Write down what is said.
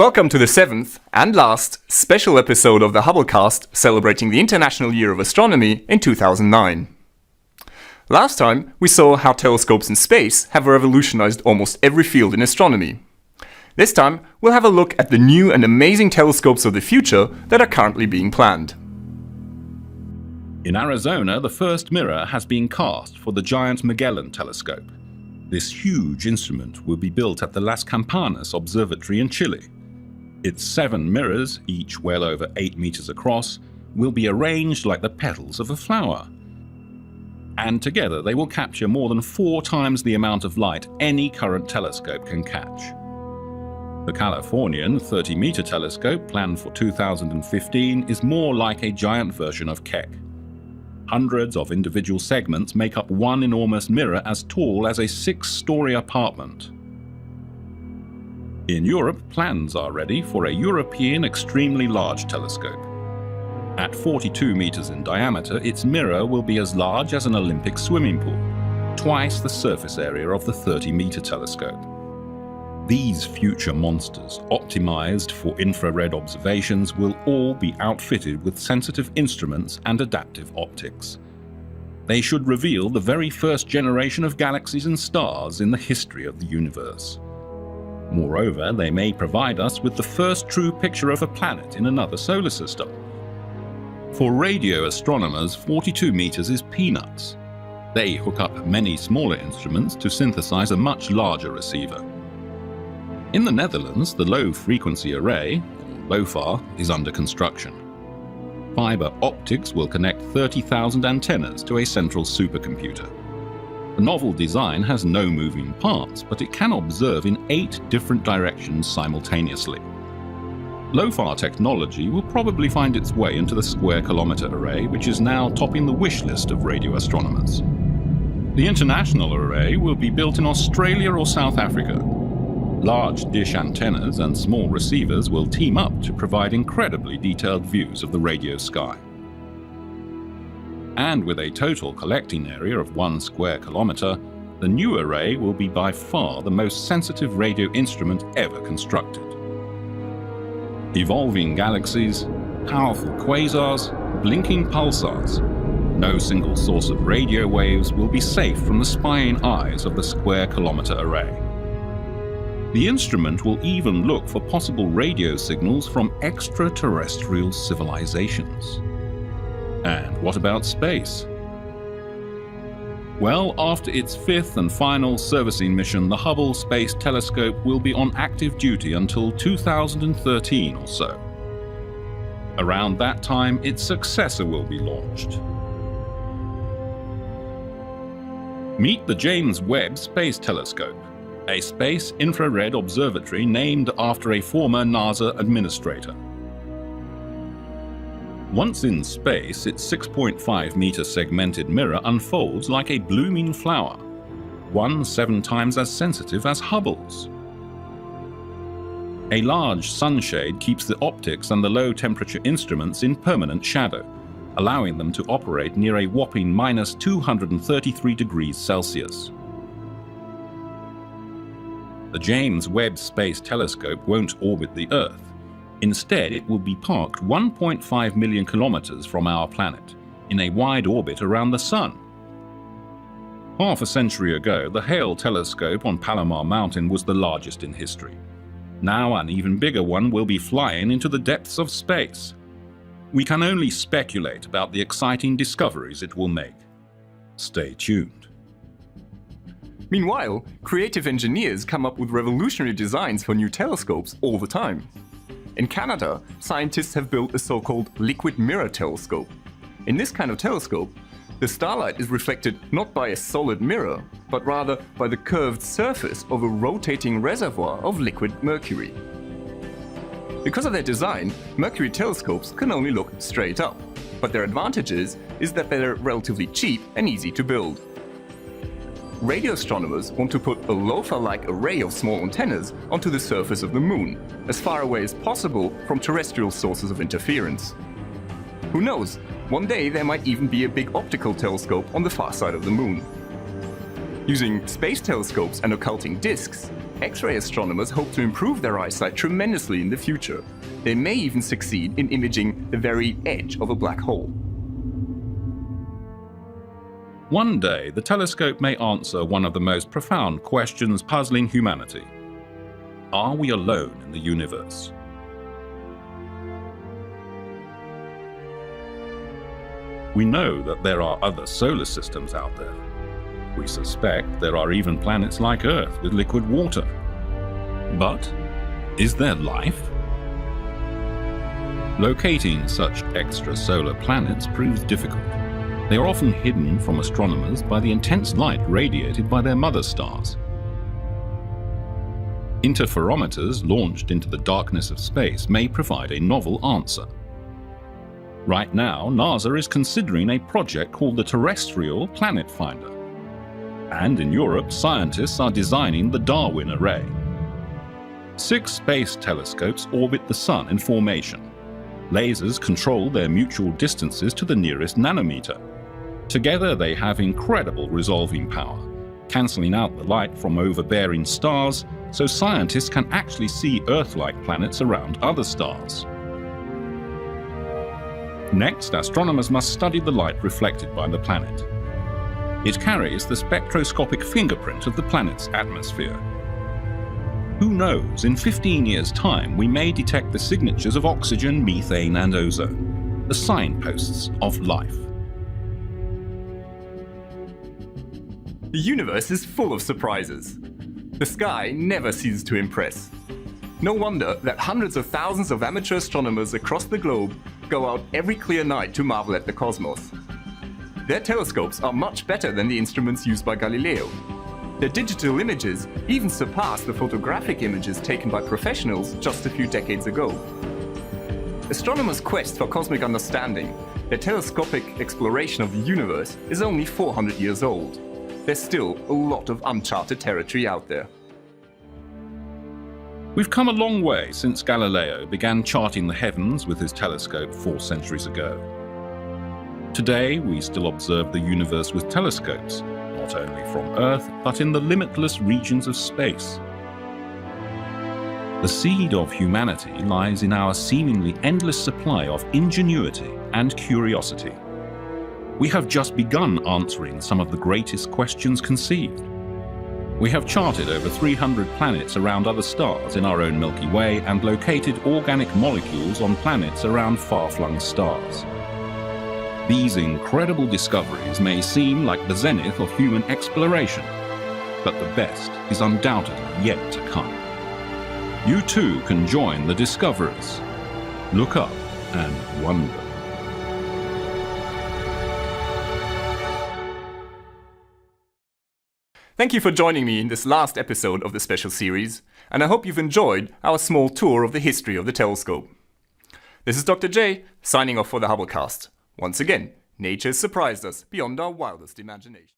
Welcome to the 7th and last special episode of the Hubblecast celebrating the International Year of Astronomy in 2009. Last time we saw how telescopes in space have revolutionized almost every field in astronomy. This time we'll have a look at the new and amazing telescopes of the future that are currently being planned. In Arizona, the first mirror has been cast for the giant Magellan telescope. This huge instrument will be built at the Las Campanas Observatory in Chile. Its 7 mirrors, each well over 8 meters across, will be arranged like the petals of a flower. And together they will capture more than 4 times the amount of light any current telescope can catch. The Californian 30-meter telescope, planned for 2015, is more like a giant version of Keck. Hundreds of individual segments make up one enormous mirror as tall as a 6-story apartment. In Europe, plans are ready for a European extremely large telescope. At 42 meters in diameter, its mirror will be as large as an Olympic swimming pool, twice the surface area of the 30-meter telescope. These future monsters, optimized for infrared observations, will all be outfitted with sensitive instruments and adaptive optics. They should reveal the very first generation of galaxies and stars in the history of the universe. Moreover, they may provide us with the first true picture of a planet in another solar system. For radio astronomers, 42 meters is peanuts. They hook up many smaller instruments to synthesize a much larger receiver. In the Netherlands, the low-frequency array, LOFAR, is under construction. Fiber optics will connect 30,000 antennas to a central supercomputer. The novel design has no moving parts, but it can observe in 8 different directions simultaneously. LOFAR technology will probably find its way into the square-kilometer array, which is now topping the wish list of radio astronomers. The international array will be built in Australia or South Africa. Large dish antennas and small receivers will team up to provide incredibly detailed views of the radio sky. And with a total collecting area of 1 square kilometer, the new array will be by far the most sensitive radio instrument ever constructed. Evolving galaxies, powerful quasars, blinking pulsars. No single source of radio waves will be safe from the spying eyes of the square-kilometer array. The instrument will even look for possible radio signals from extraterrestrial civilizations. And what about space? Well, after its 5th and final servicing mission, the Hubble Space Telescope will be on active duty until 2013 or so. Around that time, its successor will be launched. Meet the James Webb Space Telescope, a space infrared observatory named after a former NASA administrator. Once in space, its 6.5-meter segmented mirror unfolds like a blooming flower, 7 times as sensitive as Hubble's. A large sunshade keeps the optics and the low-temperature instruments in permanent shadow, allowing them to operate near a whopping -233 degrees Celsius. The James Webb Space Telescope won't orbit the Earth. Instead, it will be parked 1.5 million kilometers from our planet, in a wide orbit around the Sun. Half a century ago, the Hale telescope on Palomar Mountain was the largest in history. Now an even bigger one will be flying into the depths of space. We can only speculate about the exciting discoveries it will make. Stay tuned. Meanwhile, creative engineers come up with revolutionary designs for new telescopes all the time. In Canada, scientists have built a so-called liquid mirror telescope. In this kind of telescope, the starlight is reflected not by a solid mirror, but rather by the curved surface of a rotating reservoir of liquid mercury. Because of their design, Mercury telescopes can only look straight up, but their advantage is that they're relatively cheap and easy to build. Radio astronomers want to put a LOFAR-like array of small antennas onto the surface of the Moon, as far away as possible from terrestrial sources of interference. Who knows, one day there might even be a big optical telescope on the far side of the Moon. Using space telescopes and occulting disks, X-ray astronomers hope to improve their eyesight tremendously in the future. They may even succeed in imaging the very edge of a black hole. One day, the telescope may answer one of the most profound questions puzzling humanity. Are we alone in the universe? We know that there are other solar systems out there. We suspect there are even planets like Earth with liquid water. But is there life? Locating such extrasolar planets proves difficult. They are often hidden from astronomers by the intense light radiated by their mother stars. Interferometers launched into the darkness of space may provide a novel answer. Right now, NASA is considering a project called the Terrestrial Planet Finder. And in Europe, scientists are designing the Darwin Array. 6 space telescopes orbit the Sun in formation. Lasers control their mutual distances to the nearest nanometer. Together they have incredible resolving power, cancelling out the light from overbearing stars, so scientists can actually see Earth-like planets around other stars. Next, astronomers must study the light reflected by the planet. It carries the spectroscopic fingerprint of the planet's atmosphere. Who knows, in 15 years' time we may detect the signatures of oxygen, methane and ozone, the signposts of life. The universe is full of surprises. The sky never ceases to impress. No wonder that hundreds of thousands of amateur astronomers across the globe go out every clear night to marvel at the cosmos. Their telescopes are much better than the instruments used by Galileo. Their digital images even surpass the photographic images taken by professionals just a few decades ago. Astronomers' quest for cosmic understanding, their telescopic exploration of the universe, is only 400 years old. There's still a lot of uncharted territory out there. We've come a long way since Galileo began charting the heavens with his telescope 4 centuries ago. Today, we still observe the universe with telescopes, not only from Earth, but in the limitless regions of space. The seed of humanity lies in our seemingly endless supply of ingenuity and curiosity. We have just begun answering some of the greatest questions conceived. We have charted over 300 planets around other stars in our own Milky Way and located organic molecules on planets around far-flung stars. These incredible discoveries may seem like the zenith of human exploration, but the best is undoubtedly yet to come. You too can join the discoverers. Look up and wonder. Thank you for joining me in this last episode of the special series, and I hope you've enjoyed our small tour of the history of the telescope. This is Dr. J, signing off for the Hubblecast. Once again, nature has surprised us beyond our wildest imagination.